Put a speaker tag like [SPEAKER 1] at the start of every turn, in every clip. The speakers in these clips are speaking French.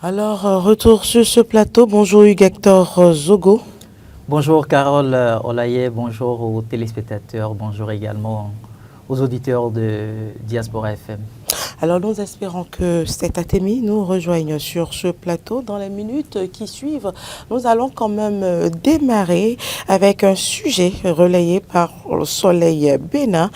[SPEAKER 1] Alors, retour sur ce plateau. Bonjour Hugues-Hector Zogo.
[SPEAKER 2] Bonjour Carole Olaye, bonjour aux téléspectateurs, bonjour également aux auditeurs de Diaspora FM.
[SPEAKER 1] Alors, nous espérons que cet Athémie nous rejoigne sur ce plateau. Dans les minutes qui suivent, nous allons quand même démarrer avec un sujet relayé par le Soleil Bénin.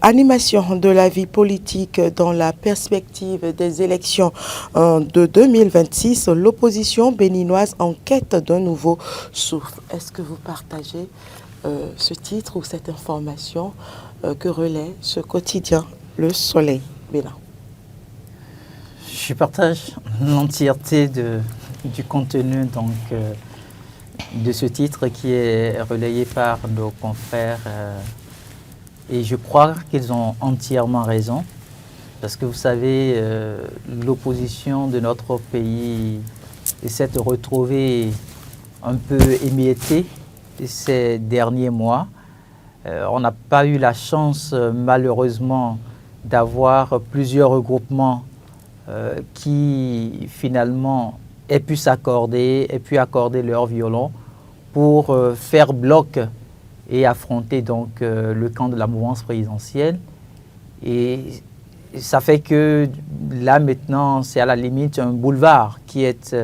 [SPEAKER 1] Animation de la vie politique dans la perspective des élections de 2026. L'opposition béninoise en quête d'un nouveau souffle. Est-ce que vous partagez ce titre ou cette information que relaie ce quotidien, Le Soleil Bénin?
[SPEAKER 2] Je partage l'entièreté du contenu de ce titre qui est relayé par nos confrères et je crois qu'ils ont entièrement raison parce que vous savez, l'opposition de notre pays essaie de retrouver un peu émiettée ces derniers mois. On n'a pas eu la chance, malheureusement, d'avoir plusieurs regroupements qui, finalement, aient pu s'accorder, aient pu accorder leur violon pour faire bloc et affronter donc le camp de la mouvance présidentielle. Et ça fait que là, maintenant, c'est à la limite un boulevard qui est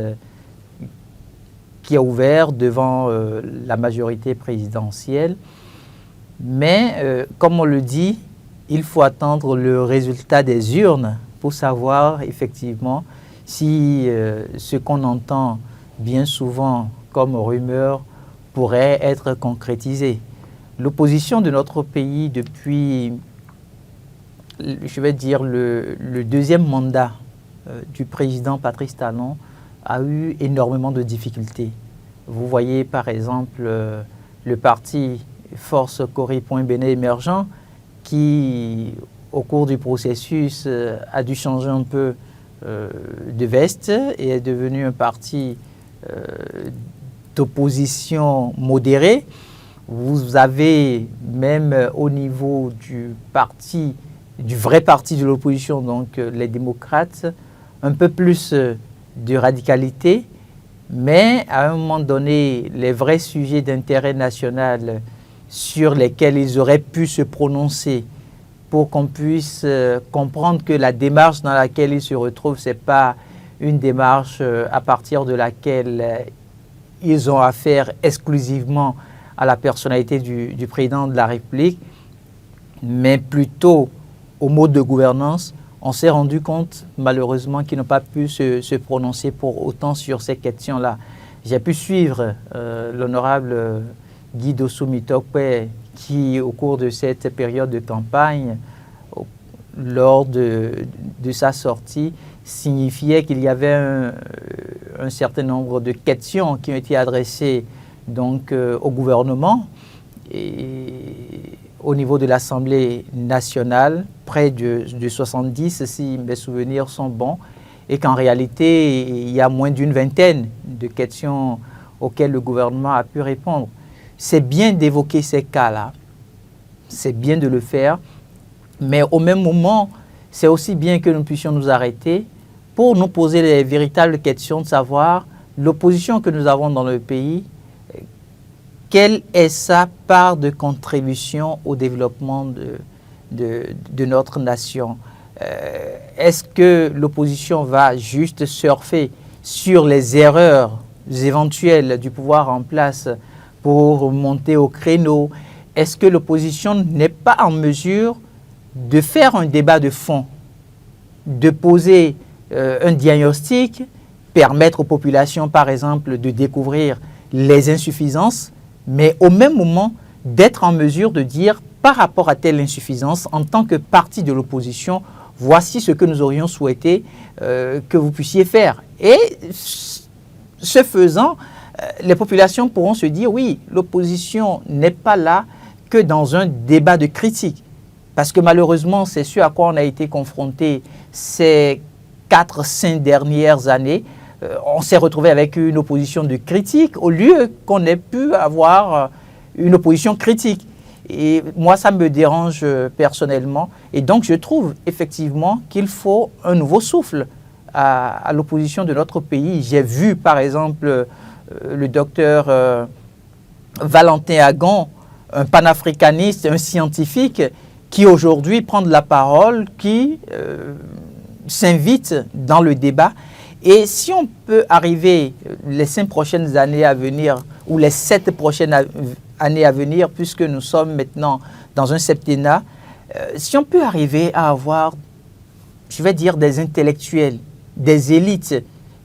[SPEAKER 2] ouvert devant la majorité présidentielle. Mais, comme on le dit, il faut attendre le résultat des urnes pour savoir effectivement si ce qu'on entend bien souvent comme rumeur pourrait être concrétisé. L'opposition de notre pays depuis, je vais dire, le deuxième mandat du président Patrice Talon a eu énormément de difficultés. Vous voyez par exemple le parti Force Cori.Bénin émergent qui, au cours du processus, a dû changer un peu de veste et est devenu un parti d'opposition modérée. Vous avez même au niveau du vrai parti de l'opposition, donc les démocrates, un peu plus de radicalité, mais à un moment donné, les vrais sujets d'intérêt national sur lesquels ils auraient pu se prononcer pour qu'on puisse comprendre que la démarche dans laquelle ils se retrouvent, ce n'est pas une démarche à partir de laquelle ils ont affaire exclusivement à la personnalité du président de la République, mais plutôt au mode de gouvernance. On s'est rendu compte, malheureusement, qu'ils n'ont pas pu se prononcer pour autant sur ces questions-là. J'ai pu suivre l'honorable Guy Dossou-Motokpe qui, au cours de cette période de campagne, lors de sa sortie, signifiait qu'il y avait un certain nombre de questions qui ont été adressées donc, au gouvernement et au niveau de l'Assemblée nationale, près de 70 si mes souvenirs sont bons, et qu'en réalité, il y a moins d'une vingtaine de questions auxquelles le gouvernement a pu répondre. C'est bien d'évoquer ces cas-là, c'est bien de le faire, mais au même moment, c'est aussi bien que nous puissions nous arrêter pour nous poser les véritables questions de savoir l'opposition que nous avons dans le pays, quelle est sa part de contribution au développement de notre nation. Est-ce que l'opposition va juste surfer sur les erreurs éventuelles du pouvoir en place pour monter au créneau? Est-ce que l'opposition n'est pas en mesure de faire un débat de fond, de poser un diagnostic, permettre aux populations, par exemple, de découvrir les insuffisances, mais au même moment d'être en mesure de dire, par rapport à telle insuffisance, en tant que parti de l'opposition, voici ce que nous aurions souhaité que vous puissiez faire. Et ce faisant, les populations pourront se dire, oui, l'opposition n'est pas là que dans un débat de critique. Parce que malheureusement, c'est ce à quoi on a été confronté ces 4-5 dernières années. On s'est retrouvé avec une opposition de critique au lieu qu'on ait pu avoir une opposition critique. Et moi, ça me dérange personnellement. Et donc, je trouve effectivement qu'il faut un nouveau souffle à l'opposition de notre pays. J'ai vu, par exemple, le docteur Valentin Agon, un panafricaniste, un scientifique, qui aujourd'hui prend de la parole, qui s'invite dans le débat. Et si on peut arriver les 5 prochaines années à venir, ou les 7 prochaines années à venir, puisque nous sommes maintenant dans un septennat, si on peut arriver à avoir, je vais dire, des intellectuels, des élites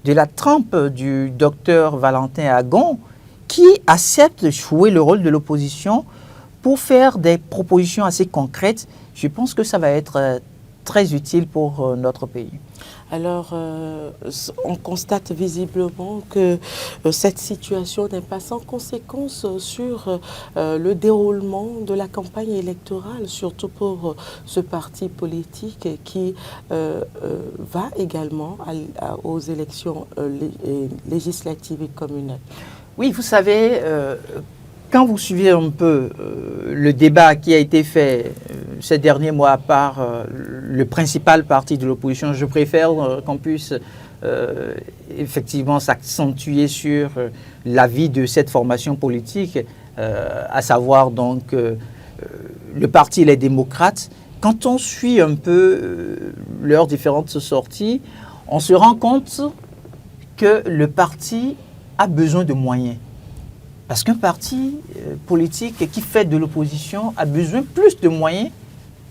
[SPEAKER 2] de la trempe du docteur Valentin Agon, qui acceptent de jouer le rôle de l'opposition pour faire des propositions assez concrètes, je pense que ça va être très utile pour notre pays.
[SPEAKER 1] Alors, on constate visiblement que cette situation n'est pas sans conséquence sur le déroulement de la campagne électorale, surtout pour ce parti politique qui va également aux élections législatives et communales.
[SPEAKER 2] Oui, vous savez, quand vous suivez un peu le débat qui a été fait ces derniers mois par le principal parti de l'opposition, je préfère qu'on puisse effectivement s'accentuer sur la vie de cette formation politique, à savoir donc le parti Les Démocrates. Quand on suit un peu leurs différentes sorties, on se rend compte que le parti a besoin de moyens. Parce qu'un parti politique qui fait de l'opposition a besoin plus de moyens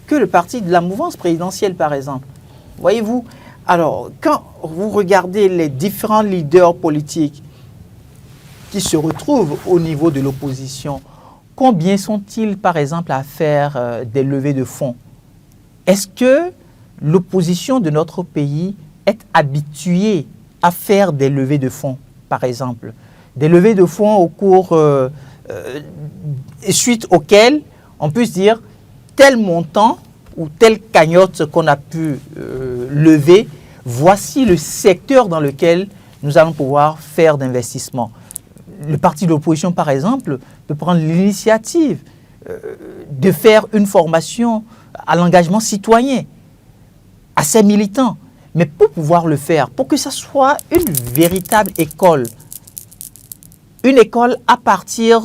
[SPEAKER 2] que le parti de la mouvance présidentielle, par exemple. Voyez-vous, alors, quand vous regardez les différents leaders politiques qui se retrouvent au niveau de l'opposition, combien sont-ils, par exemple, à faire des levées de fonds? Est-ce que l'opposition de notre pays est habituée à faire des levées de fonds, par exemple? Des levées de fonds au cours, suite auxquelles on peut se dire tel montant ou telle cagnotte qu'on a pu lever, voici le secteur dans lequel nous allons pouvoir faire d'investissement. Le parti de l'opposition, par exemple, peut prendre l'initiative de faire une formation à l'engagement citoyen, à ses militants. Mais pour pouvoir le faire, pour que ça soit une véritable école, une école à partir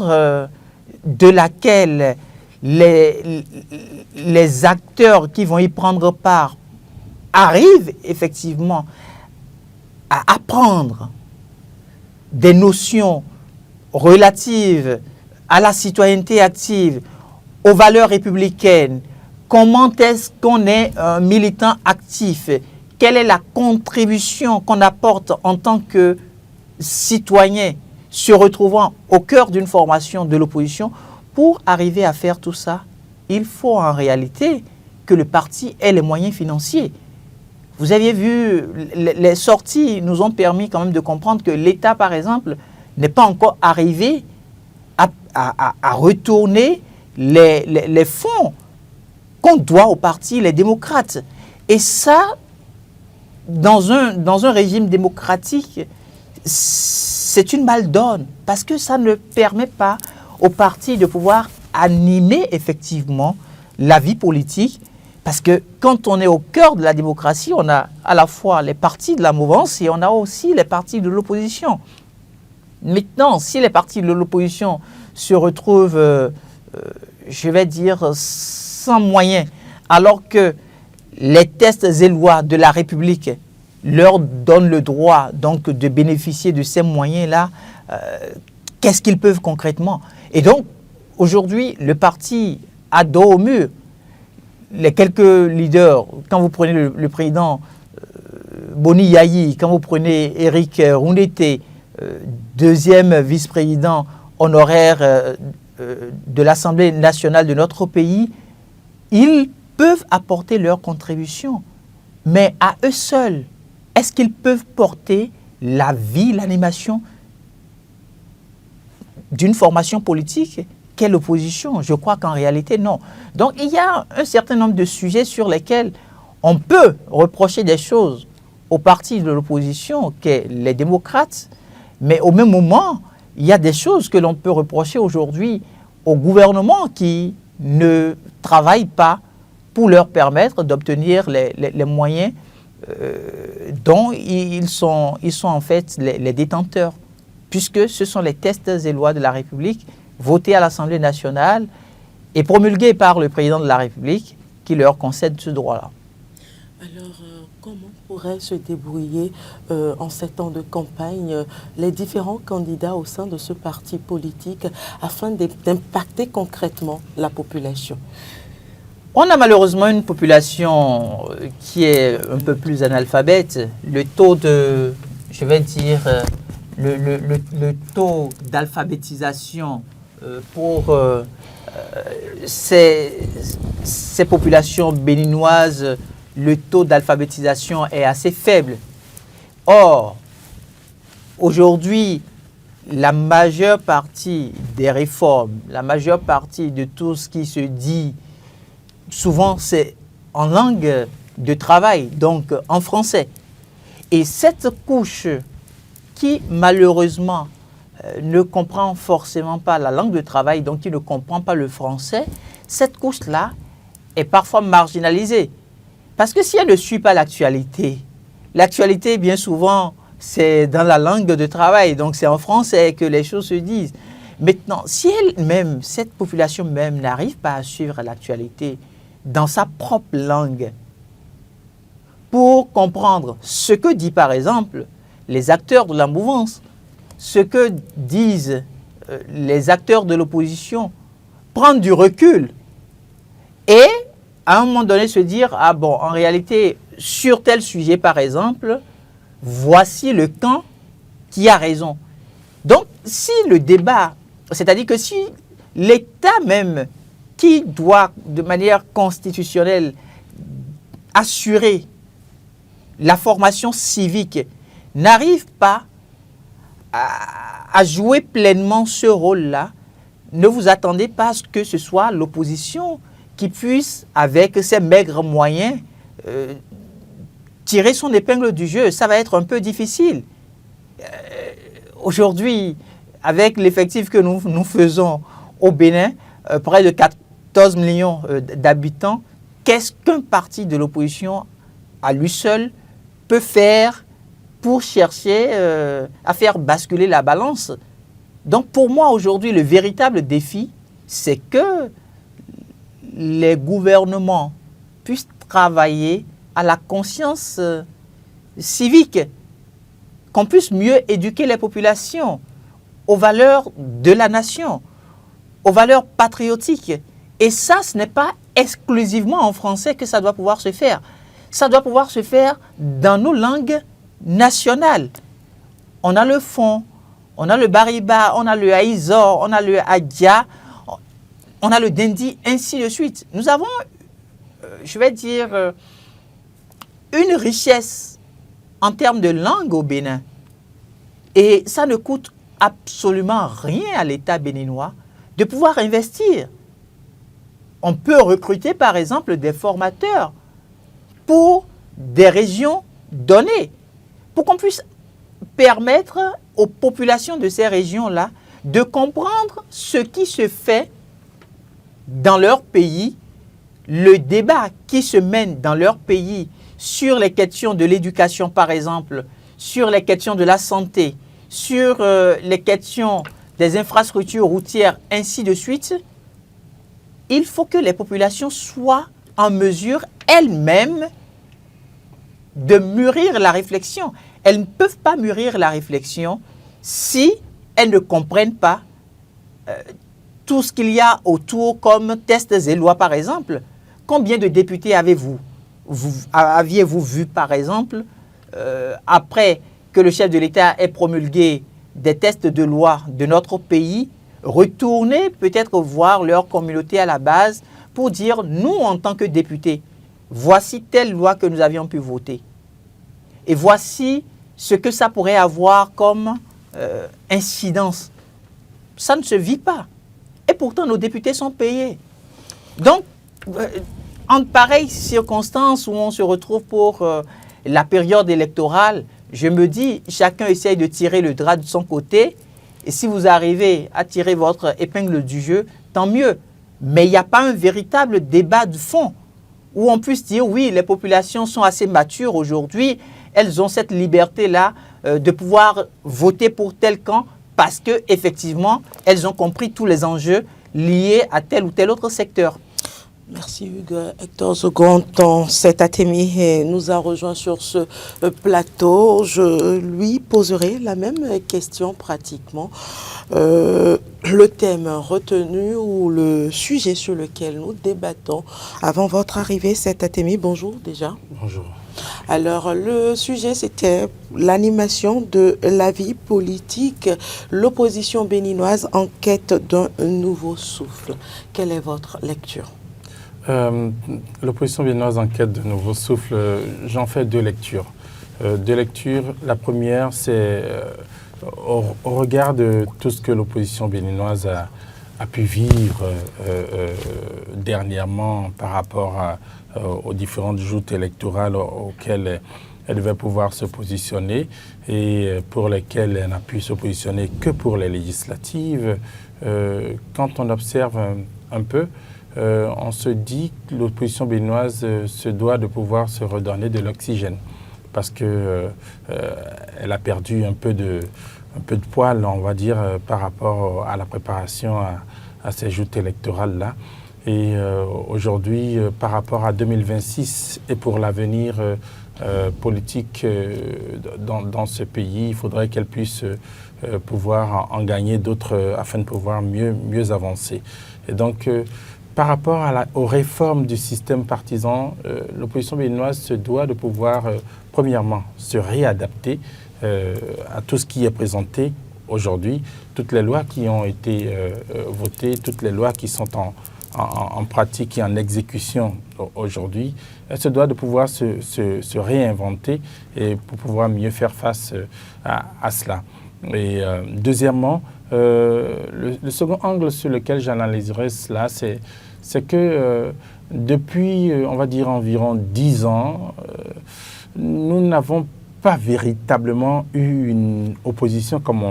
[SPEAKER 2] de laquelle les acteurs qui vont y prendre part arrivent effectivement à apprendre des notions relatives à la citoyenneté active, aux valeurs républicaines. Comment est-ce qu'on est un militant actif? Quelle est la contribution qu'on apporte en tant que citoyen se retrouvant au cœur d'une formation de l'opposition? Pour arriver à faire tout ça, il faut en réalité que le parti ait les moyens financiers. Vous aviez vu, les sorties nous ont permis quand même de comprendre que l'État, par exemple, n'est pas encore arrivé à retourner les fonds qu'on doit au parti Les Démocrates. Et ça, dans un régime démocratique, c'est une maldonne, parce que ça ne permet pas au parti de pouvoir animer effectivement la vie politique, parce que quand on est au cœur de la démocratie, on a à la fois les partis de la mouvance et on a aussi les partis de l'opposition. Maintenant, si les partis de l'opposition se retrouvent, je vais dire, sans moyens, alors que les tests et lois de la République leur donnent le droit donc de bénéficier de ces moyens-là, qu'est-ce qu'ils peuvent concrètement? Et donc, aujourd'hui, le parti a dos au mur. Les quelques leaders, quand vous prenez le président Boni Yayi, quand vous prenez Éric Rounete, deuxième vice-président honoraire de l'Assemblée nationale de notre pays, ils peuvent apporter leur contribution. Mais à eux seuls, est-ce qu'ils peuvent porter la vie, l'animation d'une formation politique qu'est l'opposition? Je crois qu'en réalité, non. Donc, il y a un certain nombre de sujets sur lesquels on peut reprocher des choses au parti de l'opposition, qu'est les démocrates, mais au même moment, il y a des choses que l'on peut reprocher aujourd'hui au gouvernement qui ne travaille pas pour leur permettre d'obtenir les moyens dont ils sont en fait les détenteurs, puisque ce sont les textes et lois de la République votés à l'Assemblée nationale et promulgués par le président de la République qui leur concède ce droit-là.
[SPEAKER 1] Alors, comment pourraient se débrouiller en ces temps de campagne les différents candidats au sein de ce parti politique afin d'impacter concrètement la population?
[SPEAKER 2] On a malheureusement une population qui est un peu plus analphabète. Le taux de, je vais dire, le taux d'alphabétisation pour ces populations béninoises, le taux d'alphabétisation est assez faible. Or, aujourd'hui, la majeure partie des réformes, la majeure partie de tout ce qui se dit, souvent c'est en langue de travail, donc en français. Et cette couche qui malheureusement ne comprend forcément pas la langue de travail, donc qui ne comprend pas le français, cette couche-là est parfois marginalisée. Parce que si elle ne suit pas l'actualité, l'actualité bien souvent c'est dans la langue de travail, donc c'est en français que les choses se disent. Maintenant, si elle-même, cette population même n'arrive pas à suivre l'actualité dans sa propre langue, pour comprendre ce que dit par exemple les acteurs de la mouvance, ce que disent les acteurs de l'opposition, prendre du recul et à un moment donné se dire, ah bon, en réalité, sur tel sujet par exemple, voici le camp qui a raison. Donc, si le débat, c'est-à-dire que si l'État même qui doit de manière constitutionnelle assurer la formation civique n'arrive pas à jouer pleinement ce rôle-là, ne vous attendez pas à ce que ce soit l'opposition qui puisse, avec ses maigres moyens, tirer son épingle du jeu. Ça va être un peu difficile. Aujourd'hui, avec l'effectif que nous faisons au Bénin, près de 14 millions d'habitants, qu'est-ce qu'un parti de l'opposition à lui seul peut faire pour chercher à faire basculer la balance? Donc pour moi aujourd'hui, le véritable défi, c'est que les gouvernements puissent travailler à la conscience civique, qu'on puisse mieux éduquer les populations aux valeurs de la nation, aux valeurs patriotiques. Et ça, ce n'est pas exclusivement en français que ça doit pouvoir se faire. Ça doit pouvoir se faire dans nos langues nationales. On a le fon, on a le bariba, on a le haïzor, on a le adja, on a le dindi, ainsi de suite. Nous avons, je vais dire, une richesse en termes de langue au Bénin. Et ça ne coûte absolument rien à l'État béninois de pouvoir investir. On peut recruter par exemple des formateurs pour des régions données, pour qu'on puisse permettre aux populations de ces régions-là de comprendre ce qui se fait dans leur pays, le débat qui se mène dans leur pays sur les questions de l'éducation par exemple, sur les questions de la santé, sur les questions des infrastructures routières, ainsi de suite. Il faut que les populations soient en mesure elles-mêmes de mûrir la réflexion. Elles ne peuvent pas mûrir la réflexion si elles ne comprennent pas tout ce qu'il y a autour comme tests et lois par exemple. Combien de députés aviez-vous vu par exemple après que le chef de l'État ait promulgué des tests de loi de notre pays, retourner peut-être voir leur communauté à la base pour dire, nous en tant que députés, voici telle loi que nous avions pu voter. Et voici ce que ça pourrait avoir comme incidence. Ça ne se vit pas. Et pourtant, nos députés sont payés. Donc, en pareilles circonstances où on se retrouve pour la période électorale, je me dis, chacun essaye de tirer le drap de son côté. Et si vous arrivez à tirer votre épingle du jeu, tant mieux. Mais il n'y a pas un véritable débat de fond. où on puisse dire oui, les populations sont assez matures aujourd'hui, elles ont cette liberté-là de pouvoir voter pour tel camp parce qu'effectivement, elles ont compris tous les enjeux liés à tel ou tel autre secteur.
[SPEAKER 1] Merci Hugues. Hector Second, cet Atemi nous a rejoint sur ce plateau. Je lui poserai la même question pratiquement. Le thème retenu ou le sujet sur lequel nous débattons avant votre arrivée, cet Atemi, bonjour déjà.
[SPEAKER 3] Bonjour.
[SPEAKER 1] Alors, le sujet, c'était l'animation de la vie politique. L'opposition béninoise en quête d'un nouveau souffle. Quelle est votre lecture?
[SPEAKER 3] L'opposition béninoise en quête de nouveau souffle, j'en fais deux lectures. La première, c'est au regard de tout ce que l'opposition béninoise a pu vivre dernièrement par rapport aux différentes joutes électorales auxquelles elle devait pouvoir se positionner et pour lesquelles elle n'a pu se positionner que pour les législatives. Quand on observe un peu, on se dit que l'opposition béninoise se doit de pouvoir se redonner de l'oxygène parce qu'elle a perdu un peu de poil, on va dire, par rapport à la préparation à ces joutes électorales-là. Et aujourd'hui, par rapport à 2026 et pour l'avenir politique dans ce pays, il faudrait qu'elle puisse pouvoir en gagner d'autres afin de pouvoir mieux avancer. Et donc, par rapport aux réformes du système partisan, l'opposition béninoise se doit de pouvoir, premièrement, se réadapter à tout ce qui est présenté aujourd'hui, toutes les lois qui ont été votées, toutes les lois qui sont en pratique et en exécution aujourd'hui, elle se doit de pouvoir se réinventer et pour pouvoir mieux faire face à cela. Et deuxièmement, le second angle sur lequel j'analyserai cela, c'est que depuis, on va dire, environ 10 ans, nous n'avons pas véritablement eu une opposition comme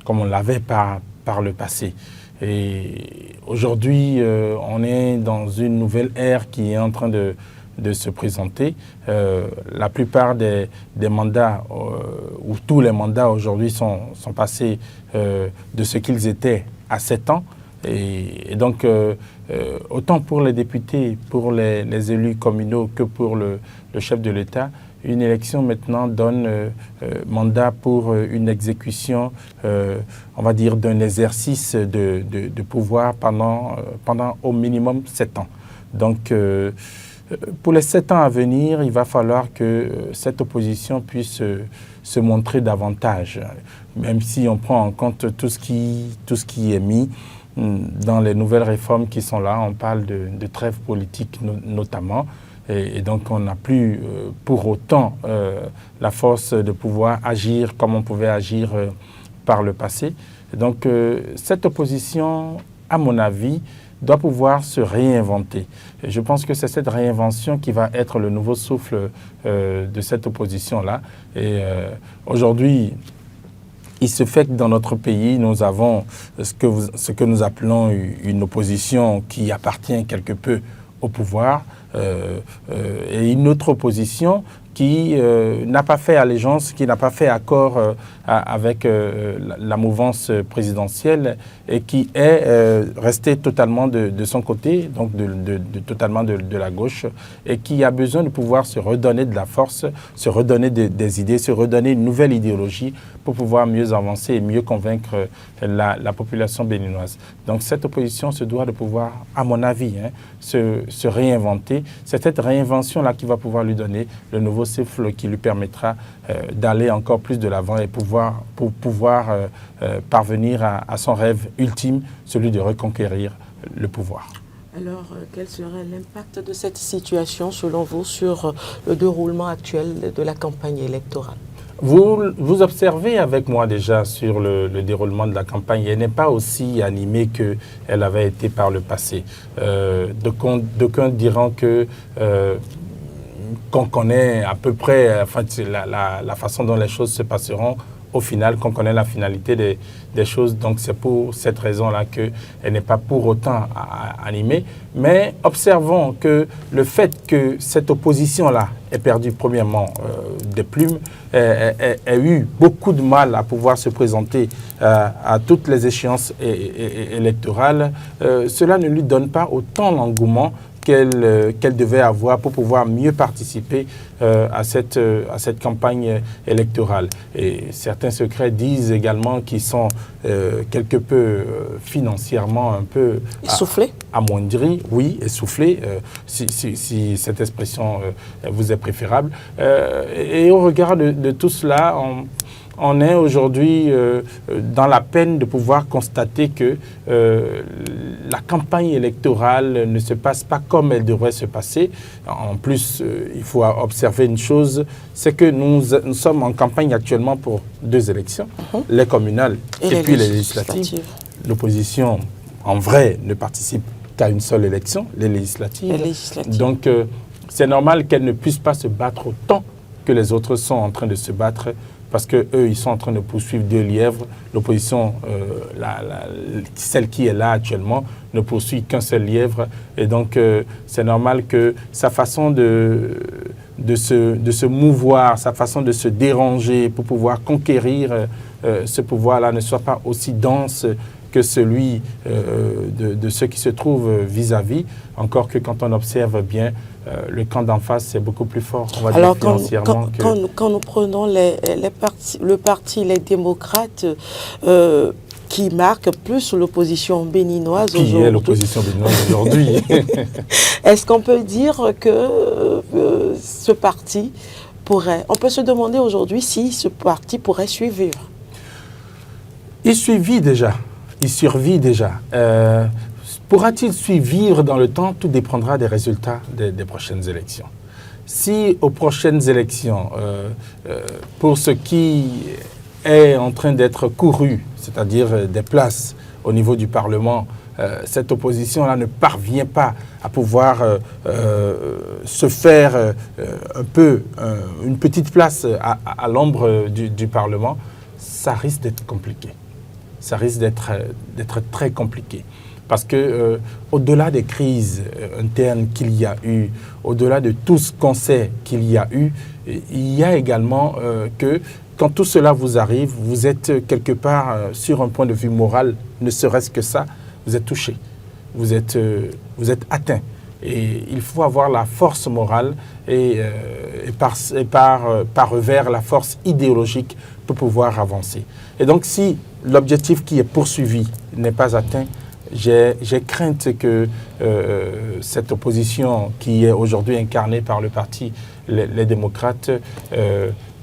[SPEAKER 3] on l'avait par le passé. Et aujourd'hui, on est dans une nouvelle ère qui est en train de se présenter. La plupart des mandats, ou tous les mandats aujourd'hui sont passés de ce qu'ils étaient à 7 ans. Et donc, autant pour les députés, pour les élus communaux que pour le chef de l'État, une élection maintenant donne mandat pour une exécution, on va dire, d'un exercice de pouvoir pendant au minimum 7 ans. Donc, pour les 7 ans à venir, il va falloir que cette opposition puisse se montrer davantage, même si on prend en compte tout ce qui est mis dans les nouvelles réformes qui sont là. On parle de trêve politique notamment. Et donc, on n'a plus pour autant la force de pouvoir agir comme on pouvait agir par le passé. Et donc, cette opposition, à mon avis, doit pouvoir se réinventer. Et je pense que c'est cette réinvention qui va être le nouveau souffle de cette opposition-là. Et aujourd'hui, il se fait que dans notre pays, nous avons ce que nous appelons une opposition qui appartient quelque peu au pouvoir, et une autre opposition qui n'a pas fait allégeance, qui n'a pas fait accord avec la mouvance présidentielle et qui est restée totalement de son côté, donc totalement de la gauche, et qui a besoin de pouvoir se redonner de la force, se redonner des idées, se redonner une nouvelle idéologie pour pouvoir mieux avancer et mieux convaincre la population béninoise. Donc cette opposition se doit de pouvoir, à mon avis, se réinventer. C'est cette réinvention-là qui va pouvoir lui donner le nouveau souffle qui lui permettra d'aller encore plus de l'avant et pour pouvoir parvenir à son rêve ultime, celui de reconquérir le pouvoir.
[SPEAKER 1] Alors, quel serait l'impact de cette situation, selon vous, sur le déroulement actuel de la campagne électorale?
[SPEAKER 3] Vous observez avec moi déjà sur le déroulement de la campagne, elle n'est pas aussi animée qu'elle avait été par le passé. D'aucuns diront que qu'on connaît à peu près, enfin, la façon dont les choses se passeront au final, qu'on connaît la finalité des choses. Donc c'est pour cette raison-là qu'elle n'est pas pour autant animée. Mais observons que le fait que cette opposition-là ait perdu premièrement des plumes, ait eu beaucoup de mal à pouvoir se présenter à toutes les échéances électorales, cela ne lui donne pas autant l'engouement qu'elle devait avoir pour pouvoir mieux participer à cette campagne électorale. Et certains secrets disent également qu'ils sont quelque peu financièrement un peu
[SPEAKER 1] essoufflés,
[SPEAKER 3] amoindris, oui, essoufflés, si cette expression vous est préférable. Et au regard de tout cela, on est aujourd'hui dans la peine de pouvoir constater que la campagne électorale ne se passe pas comme elle devrait se passer. En plus, il faut observer une chose, c'est que nous sommes en campagne actuellement pour 2 élections, les communales et puis les législatives. L'opposition, en vrai, ne participe qu'à une seule élection, les législatives. Donc, c'est normal qu'elle ne puisse pas se battre autant que les autres sont en train de se battre, parce qu'eux, ils sont en train de poursuivre 2 lièvres. L'opposition, celle qui est là actuellement, ne poursuit qu'un seul lièvre. Et donc, c'est normal que sa façon de se mouvoir, sa façon de se déranger pour pouvoir conquérir ce pouvoir-là ne soit pas aussi dense que celui de ceux qui se trouvent vis-à-vis, encore que quand on observe bien, le camp d'en face, c'est beaucoup plus fort, on va dire, financièrement.
[SPEAKER 1] Quand nous prenons le parti Les Démocrates, qui marque plus l'opposition béninoise aujourd'hui.
[SPEAKER 3] Qui est l'opposition béninoise aujourd'hui?
[SPEAKER 1] Est-ce qu'on peut dire que ce parti pourrait... On peut se demander aujourd'hui si ce parti pourrait survivre.
[SPEAKER 3] Il survit déjà. Il survit déjà. Pourra-t-il survivre dans le temps? Tout dépendra des résultats des prochaines élections. Si aux prochaines élections, pour ce qui est en train d'être couru, c'est-à-dire des places au niveau du Parlement, cette opposition-là ne parvient pas à pouvoir se faire un peu une petite place à l'ombre du Parlement, ça risque d'être compliqué. Ça risque d'être très compliqué. Parce que au-delà des crises internes qu'il y a eu, au-delà de tout ce qu'on sait qu'il y a eu, il y a également que quand tout cela vous arrive, vous êtes quelque part sur un point de vue moral, ne serait-ce que ça, vous êtes touché, vous êtes atteint. Et il faut avoir la force morale et par revers la force idéologique pour pouvoir avancer. Et donc si l'objectif qui est poursuivi n'est pas atteint, j'ai crainte que cette opposition qui est aujourd'hui incarnée par le parti les démocrates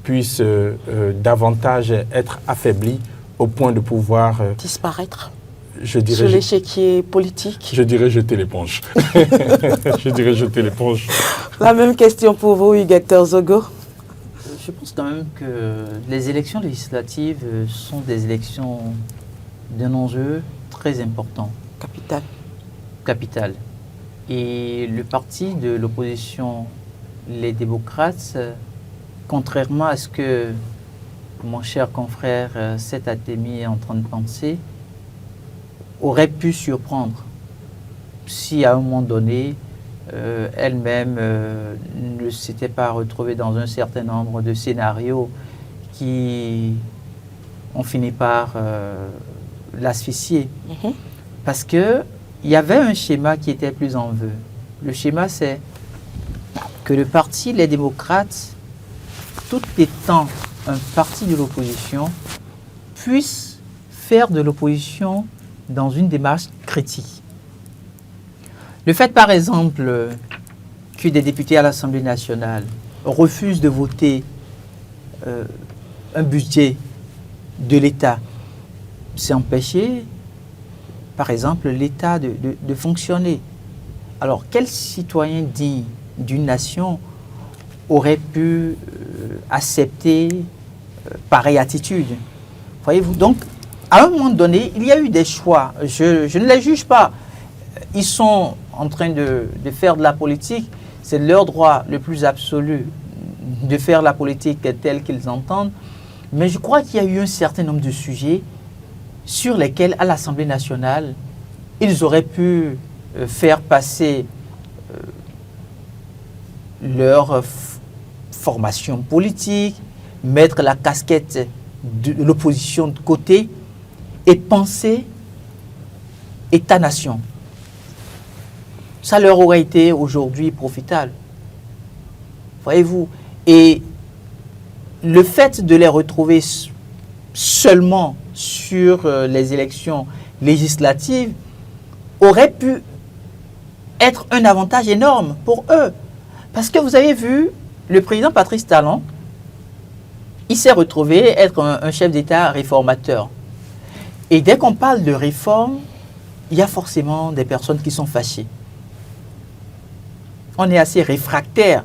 [SPEAKER 3] puisse davantage être affaiblie au point de pouvoir
[SPEAKER 1] disparaître.
[SPEAKER 3] Je dirais,
[SPEAKER 1] sur l'échiquier politique.
[SPEAKER 3] Je dirais jeter l'éponge. Je dirais jeter l'éponge.
[SPEAKER 1] La même question pour vous, Hugues Zogo.
[SPEAKER 2] Je pense quand même que les élections législatives sont des élections d'un enjeu très important. Capital. Et le parti de l'opposition, les démocrates, contrairement à ce que mon cher confrère Seth Atemi est en train de penser, aurait pu surprendre si à un moment donné, elle-même ne s'était pas retrouvée dans un certain nombre de scénarios qui ont fini par l'asphyxier. Parce qu'il y avait un schéma qui était plus en vue. Le schéma, c'est que le parti, les démocrates, tout étant un parti de l'opposition, puisse faire de l'opposition dans une démarche critique. Le fait, par exemple, que des députés à l'Assemblée nationale refusent de voter un budget de l'État, c'est empêcher, par exemple, l'État de fonctionner. Alors, quel citoyen digne d'une nation aurait pu accepter pareille attitude? Voyez-vous, donc, à un moment donné, il y a eu des choix. Je ne les juge pas. Ils sont en train de faire de la politique. c'est leur droit le plus absolu de faire la politique telle qu'ils entendent. Mais je crois qu'il y a eu un certain nombre de sujets sur lesquels, à l'Assemblée nationale, ils auraient pu faire passer leur formation politique, mettre la casquette de l'opposition de côté et penser État-nation. Ça leur aurait été aujourd'hui profitable. Voyez-vous? Et le fait de les retrouver seulement sur les élections législatives aurait pu être un avantage énorme pour eux. Parce que vous avez vu, le président Patrice Talon, il s'est retrouvé être un chef d'État réformateur. Et dès qu'on parle de réforme, il y a forcément des personnes qui sont fâchées. On est assez réfractaire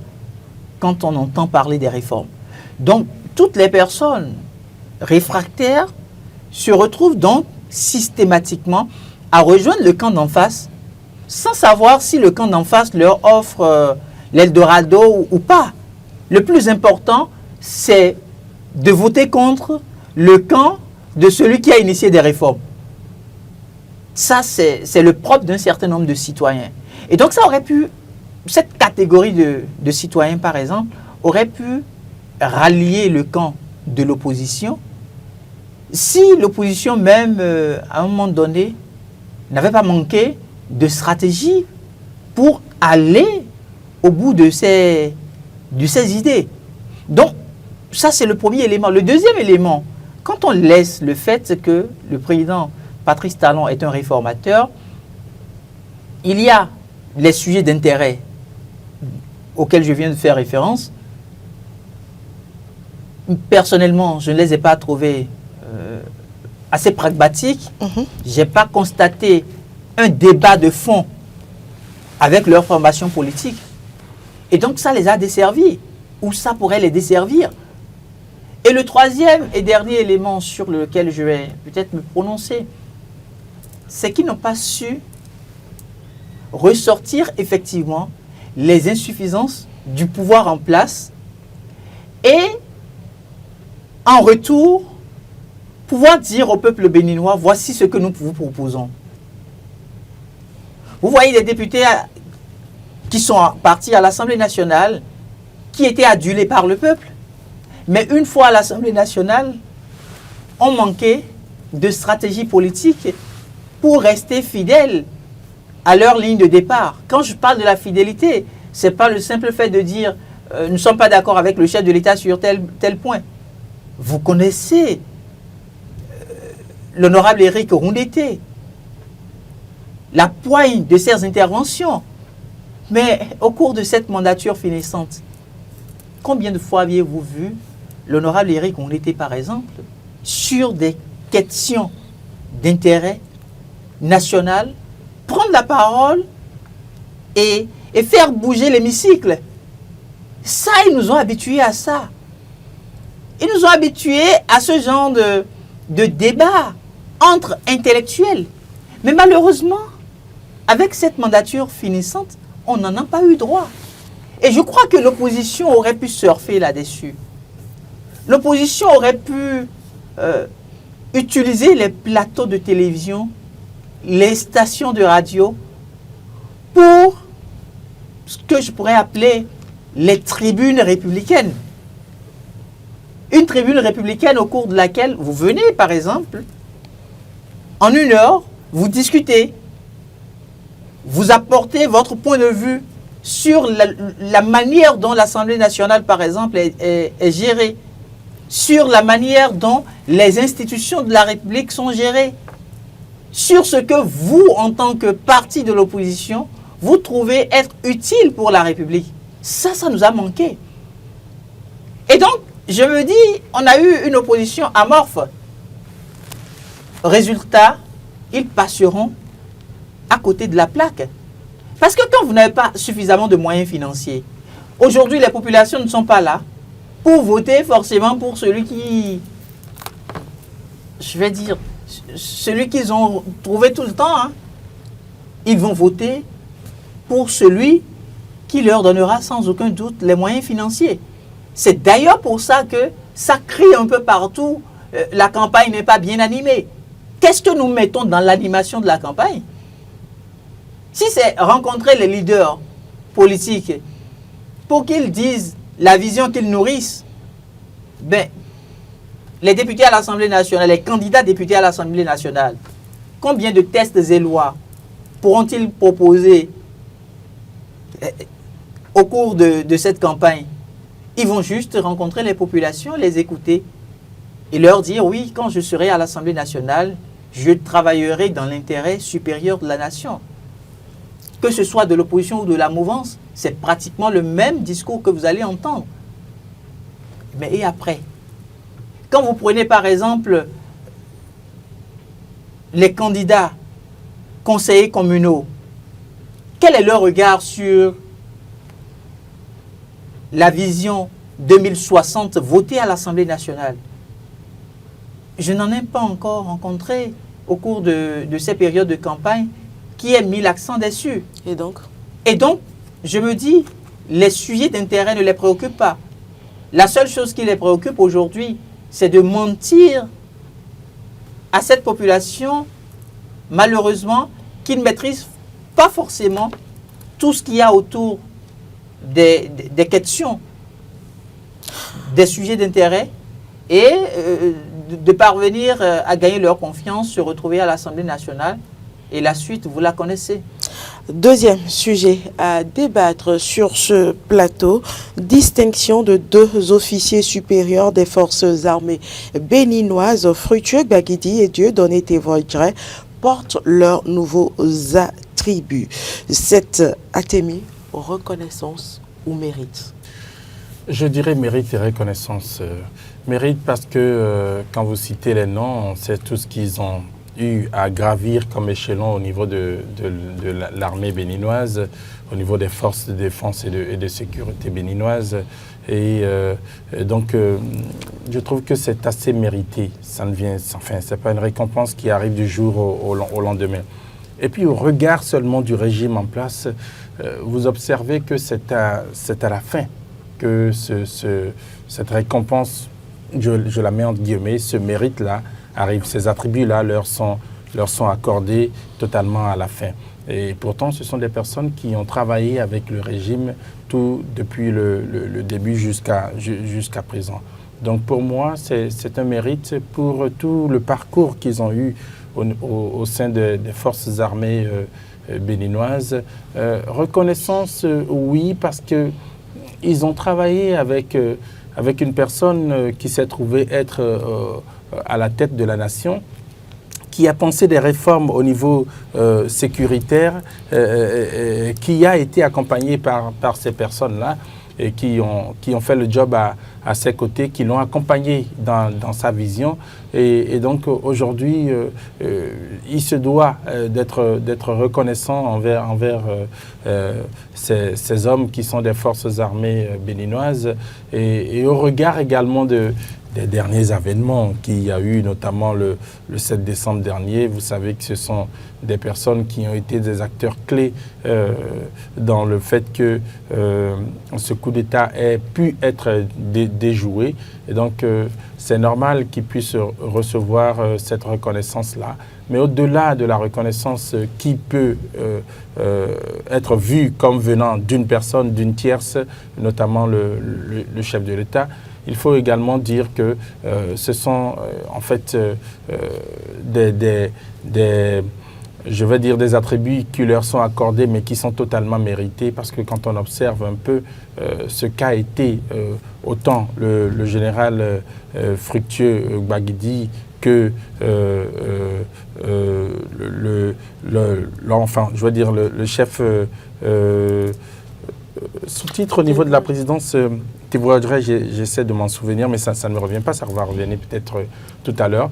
[SPEAKER 2] quand on entend parler des réformes. Donc, toutes les personnes réfractaires se retrouvent donc systématiquement à rejoindre le camp d'en face sans savoir si le camp d'en face leur offre l'Eldorado ou pas. Le plus important, c'est de voter contre le camp de celui qui a initié des réformes. Ça, c'est le propre d'un certain nombre de citoyens. Et donc, ça aurait pu, cette catégorie de citoyens, par exemple, aurait pu rallier le camp de l'opposition si l'opposition même, à un moment donné, n'avait pas manqué de stratégie pour aller au bout de ses idées. Donc, ça, c'est le premier élément. Le deuxième élément, quand on laisse le fait que le président Patrice Talon est un réformateur, il y a les sujets d'intérêt auxquels je viens de faire référence. Personnellement, je ne les ai pas trouvés assez pragmatiques. Je n'ai pas constaté un débat de fond avec leur formation politique. Et donc, ça les a desservis, ou ça pourrait les desservir. Et le troisième et dernier élément sur lequel je vais peut-être me prononcer, c'est qu'ils n'ont pas su ressortir effectivement les insuffisances du pouvoir en place et en retour pouvoir dire au peuple béninois, voici ce que nous vous proposons. Vous voyez des députés qui sont partis à l'Assemblée nationale, qui étaient adulés par le peuple, mais une fois à l'Assemblée nationale, ont manqué de stratégie politique pour rester fidèles à leur ligne de départ. Quand je parle de la fidélité, ce n'est pas le simple fait de dire nous ne sommes pas d'accord avec le chef de l'État sur tel point. Vous connaissez l'honorable Éric Rondeté, la poigne de ses interventions. Mais au cours de cette mandature finissante, combien de fois aviez-vous vu l'honorable Éric Rondeté, par exemple, sur des questions d'intérêt national, prendre la parole et faire bouger l'hémicycle? Ça, ils nous ont habitués à ça. Ils nous ont habitués à ce genre de débat entre intellectuels. Mais malheureusement, avec cette mandature finissante, on n'en a pas eu droit. Et je crois que l'opposition aurait pu surfer là-dessus. L'opposition aurait pu utiliser les plateaux de télévision, les stations de radio, pour ce que je pourrais appeler les tribunes républicaines. Une tribune républicaine au cours de laquelle vous venez, par exemple, en 1 heure, vous discutez, vous apportez votre point de vue sur la manière dont l'Assemblée nationale, par exemple, est gérée, sur la manière dont les institutions de la République sont gérées, sur ce que vous, en tant que parti de l'opposition, vous trouvez être utile pour la République. Ça nous a manqué. Et donc, je me dis, on a eu une opposition amorphe. Résultat, ils passeront à côté de la plaque. Parce que quand vous n'avez pas suffisamment de moyens financiers, aujourd'hui, les populations ne sont pas là pour voter forcément pour celui qui, je vais dire, celui qu'ils ont trouvé tout le temps. Ils vont voter pour celui qui leur donnera sans aucun doute les moyens financiers. C'est d'ailleurs pour ça que ça crie un peu partout, la campagne n'est pas bien animée. Qu'est-ce que nous mettons dans l'animation de la campagne? Si c'est rencontrer les leaders politiques pour qu'ils disent la vision qu'ils nourrissent, ben, les députés à l'Assemblée nationale, les candidats députés à l'Assemblée nationale, combien de tests et lois pourront-ils proposer au cours de cette campagne? Ils vont juste rencontrer les populations, les écouter et leur dire, oui, quand je serai à l'Assemblée nationale, je travaillerai dans l'intérêt supérieur de la nation. Que ce soit de l'opposition ou de la mouvance, c'est pratiquement le même discours que vous allez entendre. Mais et après? Quand vous prenez par exemple les candidats conseillers communaux, quel est leur regard sur la vision 2060 votée à l'Assemblée nationale? Je n'en ai pas encore rencontré au cours de ces périodes de campagne qui ait mis l'accent dessus.
[SPEAKER 1] Et donc,
[SPEAKER 2] je me dis, les sujets d'intérêt ne les préoccupent pas. La seule chose qui les préoccupe aujourd'hui, c'est de mentir à cette population, malheureusement, qui ne maîtrise pas forcément tout ce qu'il y a autour des questions, des sujets d'intérêt, et de parvenir à gagner leur confiance, se retrouver à l'Assemblée nationale. Et la suite, vous la connaissez.
[SPEAKER 1] Deuxième sujet à débattre sur ce plateau, distinction de 2 officiers supérieurs des forces armées béninoises, Fructueux Gbagidi et Dieudonné Tévoidjre, portent leurs nouveaux attributs. Cette atémie, reconnaissance ou mérite?
[SPEAKER 3] Je dirais mérite et reconnaissance. Mérite parce que quand vous citez les noms, on sait tout ce qu'ils ont eu à gravir comme échelon au niveau de l'armée béninoise, au niveau des forces de défense et de sécurité béninoises. Et donc, je trouve que c'est assez mérité. Ça ne vient, enfin, c'est pas une récompense qui arrive du jour au lendemain. Et puis, au regard seulement du régime en place, vous observez que c'est à la fin que cette récompense, je la mets entre guillemets, ce mérite-là arrive. Ces attributs-là leur sont accordés totalement à la fin. Et pourtant, ce sont des personnes qui ont travaillé avec le régime tout depuis le début jusqu'à présent. Donc pour moi, c'est un mérite pour tout le parcours qu'ils ont eu au sein des forces armées béninoises. Reconnaissance, oui, parce qu'ils ont travaillé avec une personne qui s'est trouvée être à la tête de la nation, qui a pensé des réformes au niveau sécuritaire, qui a été accompagné par ces personnes-là et qui ont fait le job à ses côtés, qui l'ont accompagné dans sa vision. Et donc aujourd'hui, il se doit d'être reconnaissant envers ces hommes qui sont des forces armées béninoises et au regard également des derniers événements qu'il y a eu, notamment le 7 décembre dernier. Vous savez que ce sont des personnes qui ont été des acteurs clés dans le fait que ce coup d'État ait pu être déjoué. Et donc, c'est normal qu'ils puissent recevoir cette reconnaissance-là. Mais au-delà de la reconnaissance qui peut être vue comme venant d'une personne, d'une tierce, notamment le chef de l'État, il faut également dire que ce sont en fait je vais dire des attributs qui leur sont accordés mais qui sont totalement mérités, parce que quand on observe un peu ce qu'a été autant le général Fructueux Gbagidi que enfin, je veux dire le chef sous-titre au niveau de la présidence Tévoidjre, j'essaie de m'en souvenir, mais ça ne me revient pas, ça va revenir peut-être tout à l'heure.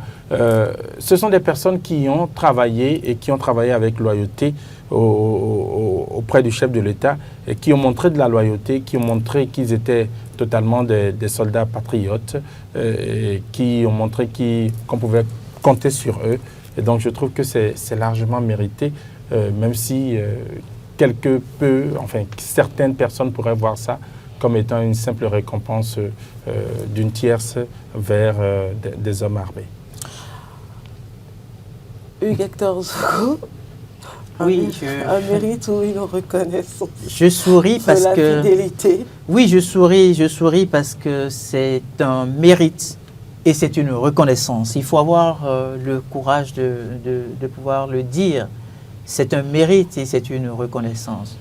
[SPEAKER 3] Ce sont des personnes qui ont travaillé et qui ont travaillé avec loyauté auprès du chef de l'État et qui ont montré de la loyauté, qui ont montré qu'ils étaient totalement des soldats patriotes et qui ont montré qu'on pouvait compter sur eux. Et donc je trouve que c'est largement mérité, même si certaines personnes pourraient voir ça comme étant une simple récompense d'une tierce vers des hommes armés.
[SPEAKER 1] Hugues Hector Zogo,
[SPEAKER 2] Oui,
[SPEAKER 1] un mérite ou une reconnaissance
[SPEAKER 2] je souris parce
[SPEAKER 1] de la
[SPEAKER 2] que...
[SPEAKER 1] fidélité.
[SPEAKER 2] Oui, je souris parce que c'est un mérite et c'est une reconnaissance. Il faut avoir le courage de pouvoir le dire. C'est un mérite et c'est une reconnaissance.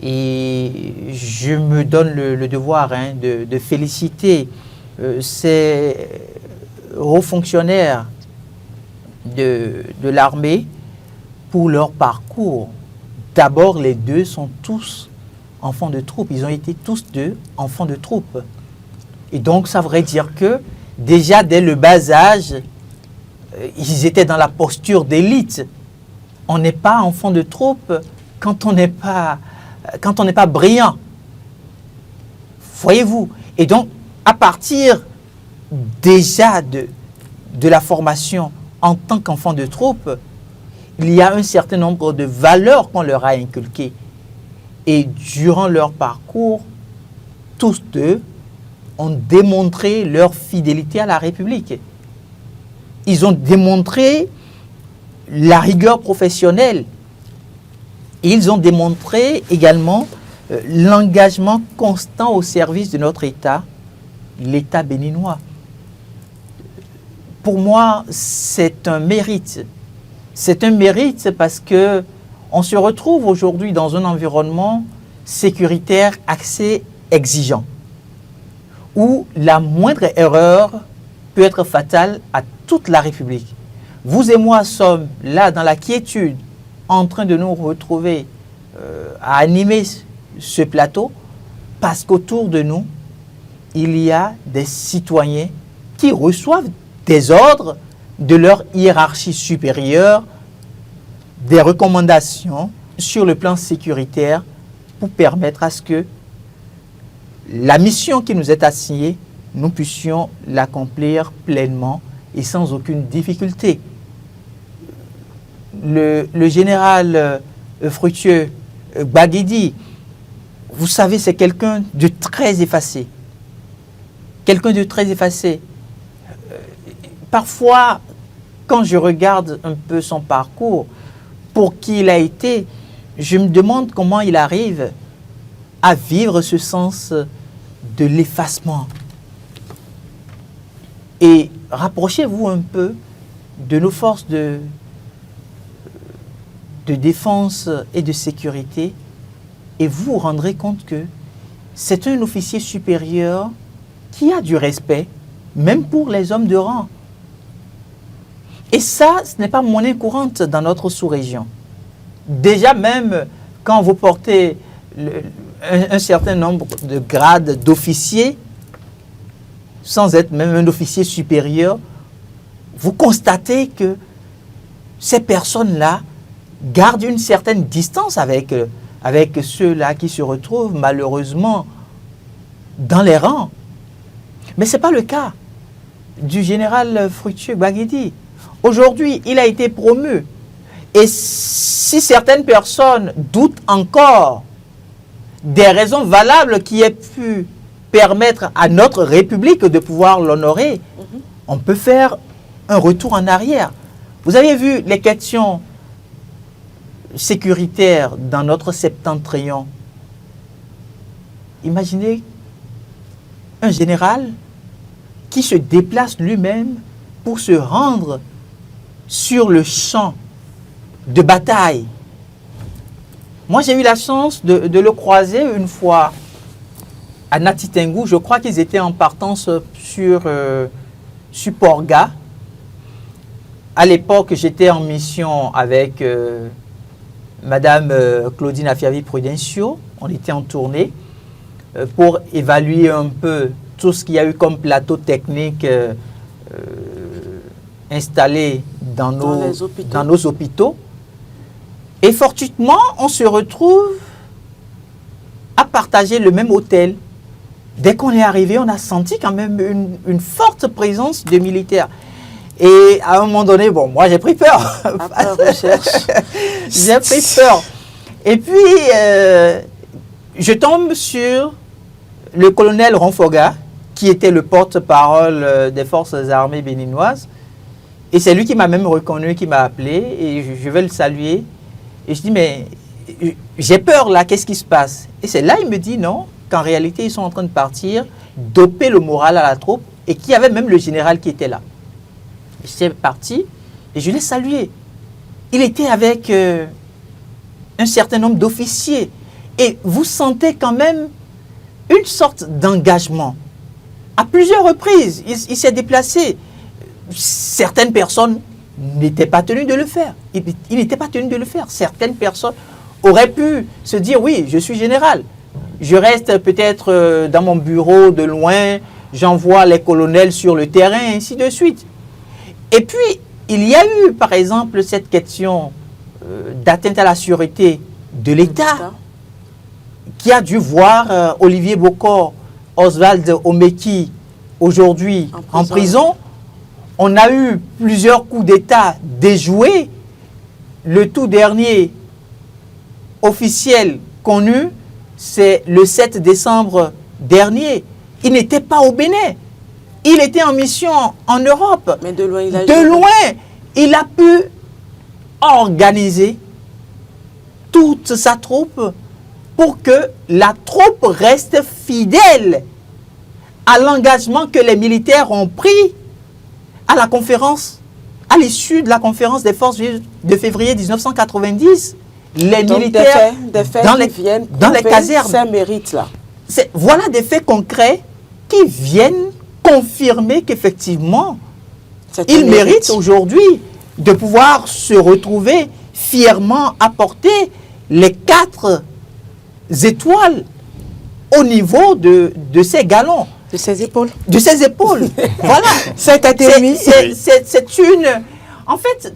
[SPEAKER 2] Et je me donne le devoir de féliciter ces hauts fonctionnaires de l'armée pour leur parcours. D'abord, les deux sont tous enfants de troupe. Ils ont été tous deux enfants de troupe. Et donc, ça voudrait dire que déjà dès le bas âge, ils étaient dans la posture d'élite. On n'est pas enfant de troupe quand on n'est pas brillant. Voyez-vous? Et donc, à partir déjà de la formation en tant qu'enfant de troupe, il y a un certain nombre de valeurs qu'on leur a inculquées. Et durant leur parcours, tous deux ont démontré leur fidélité à la République. Ils ont démontré la rigueur professionnelle. Ils ont démontré également l'engagement constant au service de notre État, l'État béninois. Pour moi, c'est un mérite. C'est un mérite parce que on se retrouve aujourd'hui dans un environnement sécuritaire assez exigeant, où la moindre erreur peut être fatale à toute la République. Vous et moi sommes là dans la quiétude, en train de nous retrouver à animer ce plateau, parce qu'autour de nous, il y a des citoyens qui reçoivent des ordres de leur hiérarchie supérieure, des recommandations sur le plan sécuritaire pour permettre à ce que la mission qui nous est assignée, nous puissions l'accomplir pleinement et sans aucune difficulté. Le général Fructueux Gbaguidi, vous savez, c'est quelqu'un de très effacé. Quelqu'un de très effacé. Parfois, quand je regarde un peu son parcours, pour qui il a été, je me demande comment il arrive à vivre ce sens de l'effacement. Et rapprochez-vous un peu de nos forces de défense et de sécurité et vous vous rendrez compte que c'est un officier supérieur qui a du respect, même pour les hommes de rang. Et ça, ce n'est pas monnaie courante dans notre sous-région. Déjà même, quand vous portez un certain nombre de grades d'officiers, sans être même un officier supérieur, vous constatez que ces personnes-là gardent une certaine distance avec ceux-là qui se retrouvent malheureusement dans les rangs. Mais ce n'est pas le cas du général Fructueux Gbaguidi. Aujourd'hui, il a été promu. Et si certaines personnes doutent encore des raisons valables qui aient pu permettre à notre République de pouvoir l'honorer, on peut faire un retour en arrière. Vous avez vu les questions sécuritaires dans notre septentrion. Imaginez un général qui se déplace lui-même pour se rendre sur le champ de bataille. Moi, j'ai eu la chance de le croiser une fois à Natitengou. Je crois qu'ils étaient en partance sur Porga. À l'époque, j'étais en mission avec Madame Claudine Afiavi Prudencio. On était en tournée pour évaluer un peu tout ce qu'il y a eu comme plateau technique installé dans nos hôpitaux. Et fortuitement, on se retrouve à partager le même hôtel. Dès qu'on est arrivé, on a senti quand même une forte présence de militaires. Et à un moment donné, bon, moi j'ai pris peur.
[SPEAKER 1] Après recherche.
[SPEAKER 2] J'ai pris peur. Et puis, je tombe sur le colonel Ronfoga, qui était le porte-parole des forces armées béninoises. Et c'est lui qui m'a même reconnu, qui m'a appelé, et je vais le saluer. Et je dis, mais j'ai peur là, qu'est-ce qui se passe? Et c'est là, il me dit non, qu'en réalité, ils sont en train de partir, doper le moral à la troupe, et qu'il y avait même le général qui était là. J'étais parti, et je l'ai salué. Il était avec un certain nombre d'officiers. Et vous sentez quand même une sorte d'engagement. À plusieurs reprises, il s'est déplacé. Certaines personnes n'étaient pas tenues de le faire. Il n'était pas tenu de le faire. Certaines personnes auraient pu se dire, oui, je suis général. Je reste peut-être dans mon bureau de loin, j'envoie les colonels sur le terrain, ainsi de suite. Et puis, il y a eu, par exemple, cette question d'atteinte à la sûreté de l'État, qui a dû voir Olivier Bokor, Oswald Omeki, aujourd'hui en prison. On a eu plusieurs coups d'État déjoués. Le tout dernier officiel connu, c'est le 7 décembre dernier. Il n'était pas au Bénin. Il était en mission en Europe.
[SPEAKER 1] Mais de loin,
[SPEAKER 2] il a pu organiser toute sa troupe pour que la troupe reste fidèle à l'engagement que les militaires ont pris à la conférence, à l'issue de la conférence des forces de février 1990. Les
[SPEAKER 1] donc
[SPEAKER 2] militaires
[SPEAKER 1] des faits
[SPEAKER 2] dans
[SPEAKER 1] les casernes. Ça mérite là.
[SPEAKER 2] Voilà des faits concrets qui viennent confirmer qu'effectivement, ils méritent aujourd'hui de pouvoir se retrouver fièrement à porter les 4 étoiles au niveau de ces galons.
[SPEAKER 1] De ses épaules.
[SPEAKER 2] De ses épaules. Voilà.
[SPEAKER 1] C'est
[SPEAKER 2] une... En fait,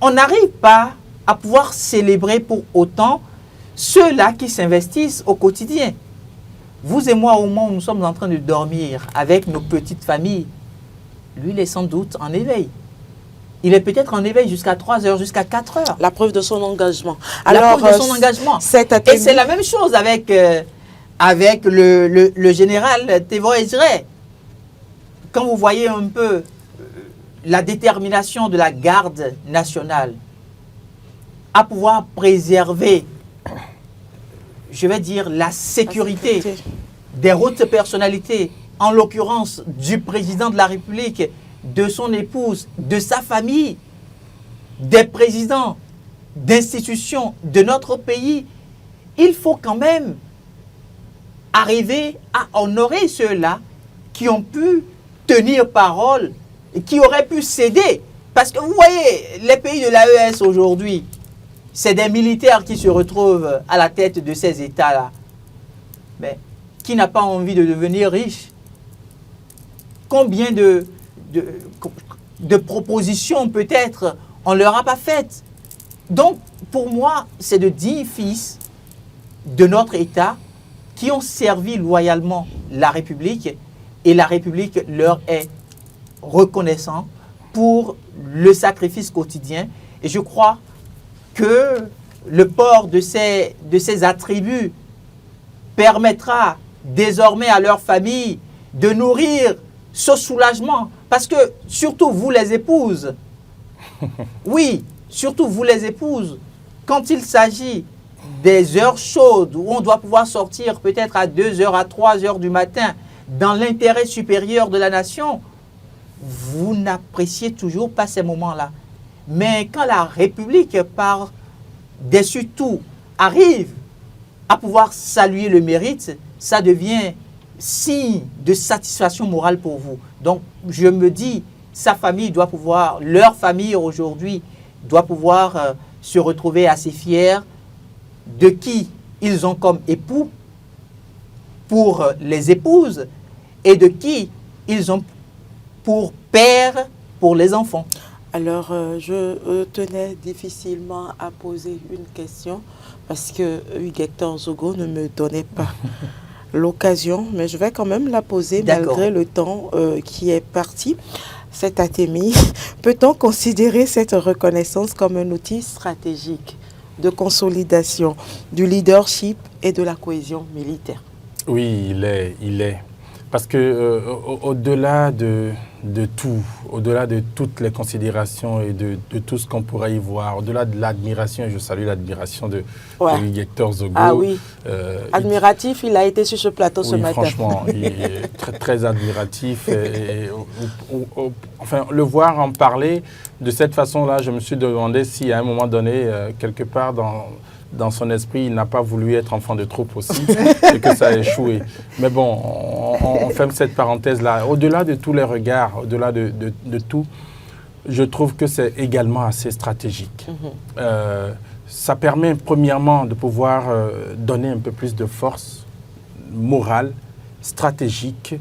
[SPEAKER 2] on n'arrive pas à pouvoir célébrer pour autant ceux-là qui s'investissent au quotidien. Vous et moi, au moment où nous sommes en train de dormir avec nos petites familles, lui, il est sans doute en éveil. Il est peut-être en éveil jusqu'à 3 heures, jusqu'à 4 heures.
[SPEAKER 1] La preuve de son engagement.
[SPEAKER 2] Alors, la preuve de son engagement. Et c'est la même chose avec le général Thévo Ejre. Quand vous voyez un peu la détermination de la garde nationale à pouvoir préserver, je vais dire, la sécurité des hautes personnalités, en l'occurrence du président de la République, de son épouse, de sa famille, des présidents d'institutions de notre pays, il faut quand même arriver à honorer ceux-là qui ont pu tenir parole et qui auraient pu céder. Parce que vous voyez, les pays de l'AES aujourd'hui, c'est des militaires qui se retrouvent à la tête de ces États-là. Mais qui n'a pas envie de devenir riche? Combien de propositions peut-être on ne leur a pas faites? Donc, pour moi, c'est de dignes fils de notre État qui ont servi loyalement la République, et la République leur est reconnaissante pour le sacrifice quotidien. Et je crois que le port de ces attributs permettra désormais à leur famille de nourrir ce soulagement. Parce que, surtout vous les épouses, oui, surtout vous les épouses, quand il s'agit des heures chaudes où on doit pouvoir sortir peut-être à 2 heures, à 3 heures du matin dans l'intérêt supérieur de la nation, vous n'appréciez toujours pas ces moments-là. Mais quand la République, par-dessus tout, arrive à pouvoir saluer le mérite, ça devient signe de satisfaction morale pour vous. Donc, je me dis, sa famille doit pouvoir, leur famille aujourd'hui, doit pouvoir se retrouver assez fiers de qui ils ont comme époux pour les épouses et de qui ils ont pour père pour les enfants.
[SPEAKER 1] Alors, je tenais difficilement à poser une question parce que Hugues-Hector Zogo ne me donnait pas l'occasion, mais je vais quand même la poser malgré le temps qui est parti. Cet ATEMI, peut-on considérer cette reconnaissance comme un outil stratégique de consolidation du leadership et de la cohésion militaire.
[SPEAKER 3] Oui, il est. Parce que au-delà de tout, au-delà de toutes les considérations et de tout ce qu'on pourrait y voir, au-delà de l'admiration, et je salue l'admiration de Hector Zogo.
[SPEAKER 1] Ah oui, admiratif, il a été sur ce plateau ce matin.
[SPEAKER 3] Franchement, il est très, très admiratif. Enfin, le voir en parler de cette façon-là, je me suis demandé si à un moment donné, quelque part dans son esprit, il n'a pas voulu être enfant de troupe aussi et que ça a échoué. Mais bon, on ferme cette parenthèse-là. Au-delà de tous les regards, au-delà de tout, je trouve que c'est également assez stratégique. Ça permet premièrement de pouvoir donner un peu plus de force morale, stratégique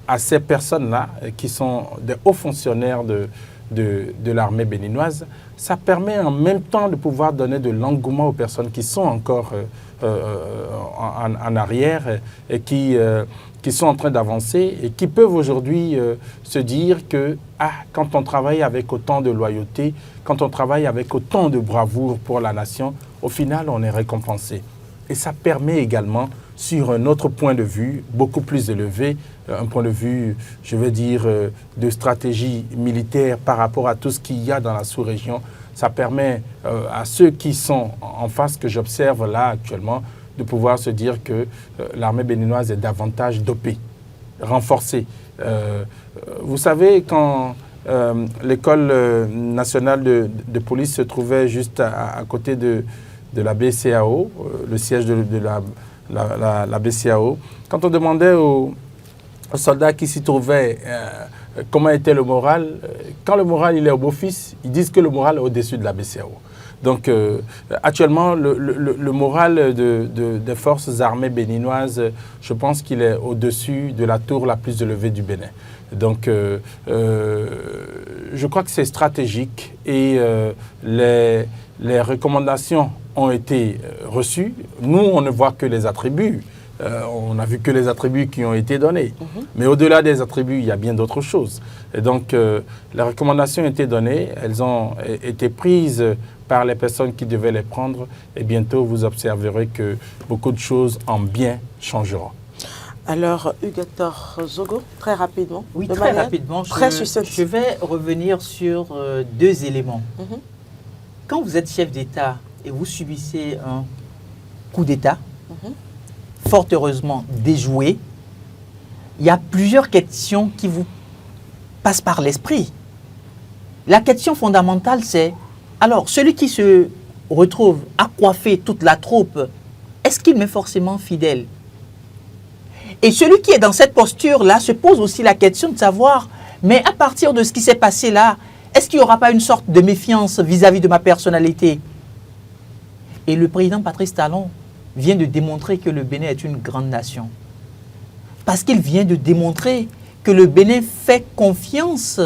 [SPEAKER 3] à ces personnes-là qui sont des hauts fonctionnaires de l'armée béninoise. Ça permet en même temps de pouvoir donner de l'engouement aux personnes qui sont encore en arrière et qui sont en train d'avancer et qui peuvent aujourd'hui se dire que quand on travaille avec autant de loyauté, quand on travaille avec autant de bravoure pour la nation, au final, on est récompensé. Et ça permet également, sur un autre point de vue, beaucoup plus élevé, un point de vue, je veux dire, de stratégie militaire par rapport à tout ce qu'il y a dans la sous-région. Ça permet à ceux qui sont en face, que j'observe là actuellement, de pouvoir se dire que l'armée béninoise est davantage dopée, renforcée. Vous savez, quand l'école nationale de police se trouvait juste à côté de la BCAO, le siège de la BCAO, quand on demandait aux soldats qui s'y trouvaient comment était le moral, quand le moral il est au beau-fils, ils disent que le moral est au-dessus de la BCAO. Donc actuellement, le moral des forces armées béninoises, je pense qu'il est au-dessus de la tour la plus élevée du Bénin. Donc je crois que c'est stratégique et les recommandations ont été reçues. Nous, on ne voit que les attributs. On n'a vu que les attributs qui ont été donnés. Mais au-delà des attributs, il y a bien d'autres choses. Et donc, les recommandations ont été données, elles ont été prises par les personnes qui devaient les prendre. Et bientôt, vous observerez que beaucoup de choses en bien changeront.
[SPEAKER 1] Alors, Hector Zogo, très rapidement.
[SPEAKER 2] Oui, très rapidement. Je vais revenir sur deux éléments. Quand vous êtes chef d'État et vous subissez un coup d'État, fort heureusement déjoué, il y a plusieurs questions qui vous passent par l'esprit. La question fondamentale, c'est, alors, celui qui se retrouve à coiffer toute la troupe, est-ce qu'il m'est forcément fidèle? Et celui qui est dans cette posture-là se pose aussi la question de savoir, mais à partir de ce qui s'est passé là, est-ce qu'il n'y aura pas une sorte de méfiance vis-à-vis de ma personnalité? Et le président Patrice Talon vient de démontrer que le Bénin est une grande nation. Parce qu'il vient de démontrer que le Bénin fait confiance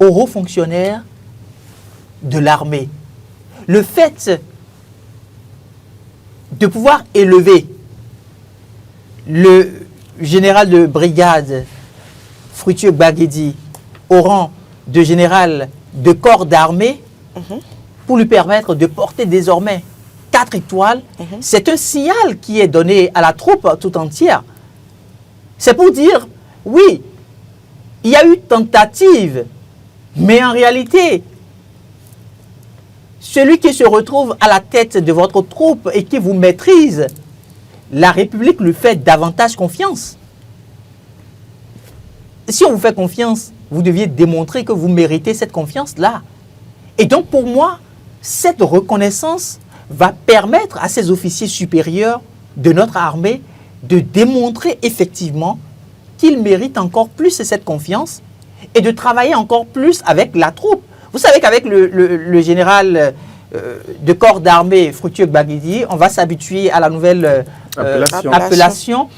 [SPEAKER 2] aux hauts fonctionnaires de l'armée. Le fait de pouvoir élever le général de brigade Fructueux Baguedi au rang de général de corps d'armée pour lui permettre de porter désormais 4 étoiles, c'est un signal qui est donné à la troupe tout entière. C'est pour dire, oui, il y a eu tentative, mais en réalité, celui qui se retrouve à la tête de votre troupe et qui vous maîtrise, la République lui fait davantage confiance. Si on vous fait confiance, vous deviez démontrer que vous méritez cette confiance-là. Et donc pour moi, cette reconnaissance va permettre à ces officiers supérieurs de notre armée de démontrer effectivement qu'ils méritent encore plus cette confiance et de travailler encore plus avec la troupe. Vous savez qu'avec le général de corps d'armée Fructueux Baguedi, on va s'habituer à la nouvelle appellation.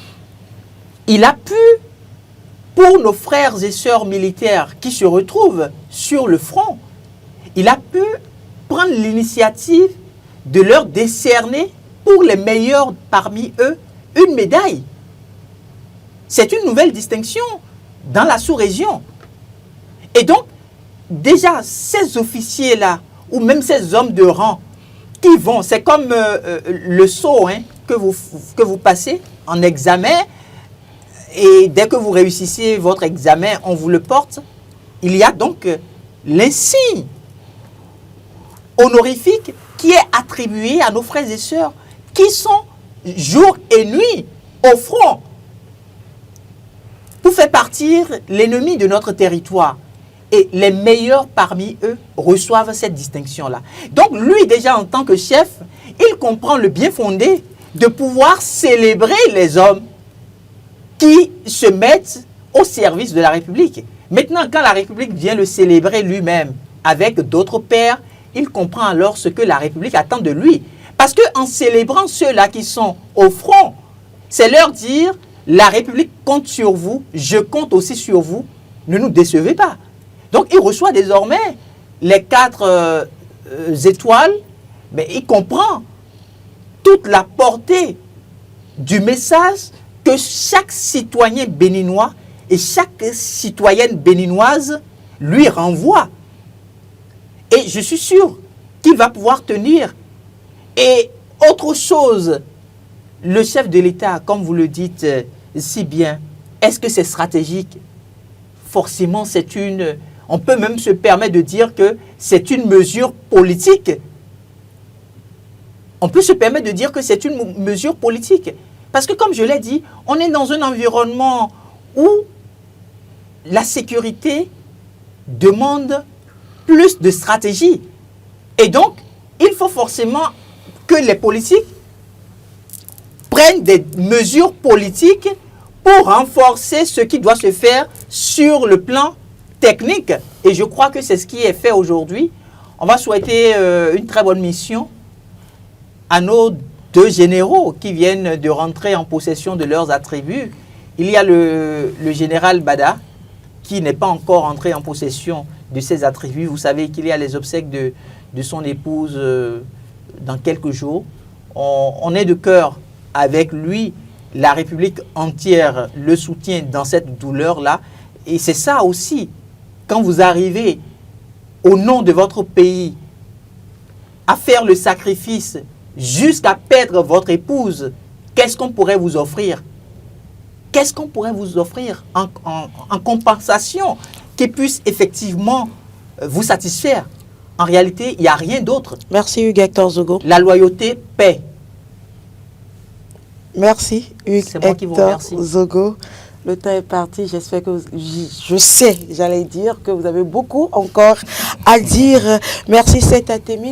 [SPEAKER 2] Il a pu, pour nos frères et sœurs militaires qui se retrouvent sur le front, il a pu prendre l'initiative de leur décerner, pour les meilleurs parmi eux, une médaille. C'est une nouvelle distinction dans la sous-région. Et donc, déjà, ces officiers-là, ou même ces hommes de rang, qui vont, c'est comme le saut que vous passez en examen, et dès que vous réussissez votre examen, on vous le porte. Il y a donc l'insigne honorifique qui est attribué à nos frères et sœurs qui sont jour et nuit au front pour faire partir l'ennemi de notre territoire. Et les meilleurs parmi eux reçoivent cette distinction-là. Donc lui, déjà en tant que chef, il comprend le bien fondé de pouvoir célébrer les hommes qui se mettent au service de la République. Maintenant, quand la République vient le célébrer lui-même avec d'autres pères, il comprend alors ce que la République attend de lui. Parce qu'en célébrant ceux-là qui sont au front, c'est leur dire, la République compte sur vous, je compte aussi sur vous, ne nous décevez pas. Donc il reçoit désormais les 4 étoiles, mais il comprend toute la portée du message que chaque citoyen béninois et chaque citoyenne béninoise lui renvoie. Et je suis sûr qu'il va pouvoir tenir. Et autre chose, le chef de l'État, comme vous le dites si bien, est-ce que c'est stratégique? Forcément, c'est une... On peut même se permettre de dire que c'est une mesure politique. On peut se permettre de dire que c'est une mesure politique. Parce que, comme je l'ai dit, on est dans un environnement où la sécurité demande plus de stratégie. Et donc, il faut forcément que les politiques prennent des mesures politiques pour renforcer ce qui doit se faire sur le plan technique. Et je crois que c'est ce qui est fait aujourd'hui. On va souhaiter une très bonne mission à nos 2 généraux qui viennent de rentrer en possession de leurs attributs. Il y a le général Bada qui n'est pas encore entré en possession de ses attributs. Vous savez qu'il y a les obsèques de son épouse dans quelques jours. On est de cœur avec lui. La République entière le soutient dans cette douleur-là. Et c'est ça aussi, quand vous arrivez au nom de votre pays à faire le sacrifice jusqu'à perdre votre épouse, qu'est-ce qu'on pourrait vous offrir? Qu'est-ce qu'on pourrait vous offrir en compensation qui puisse effectivement vous satisfaire? En réalité, il n'y a rien d'autre.
[SPEAKER 1] Merci Hugues Hector Zogo.
[SPEAKER 2] La loyauté paie.
[SPEAKER 1] Merci Hugues Hector
[SPEAKER 2] remercie.
[SPEAKER 1] Zogo. Le temps est parti. J'espère que je sais, j'allais dire que vous avez beaucoup encore à dire. Merci Seth Atemi.